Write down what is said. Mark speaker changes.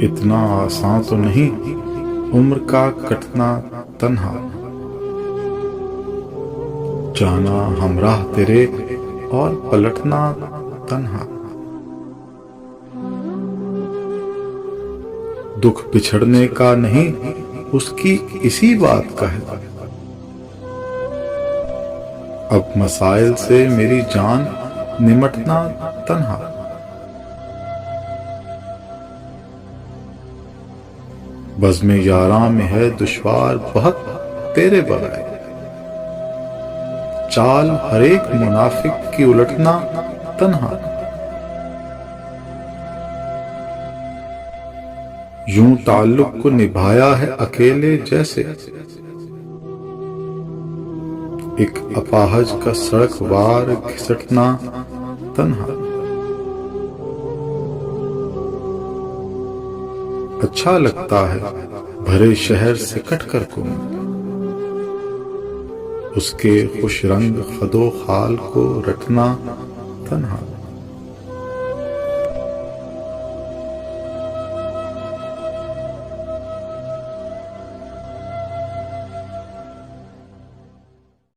Speaker 1: इतना आसान तो नहीं उम्र का कटना तन्हा, जाना हमराह तेरे और पलटना तन्हा। दुख बिछड़ने का नहीं उसकी इसी बात का है। अब मसाइल से मेरी जान निमटना तन्हा। बज़्म यारां में है दुश्वार बहुत तेरे बगैर, चाल हर एक मुनाफिक की उलटना तन्हा। यूं ताल्लुक को निभाया है अकेले जैसे, एक अपाहज का सड़क वार घिसटना तन्हा। अच्छा लगता है भरे शहर से कटकर को, उसके खुश रंग खदो खाल को रटना तन्हा।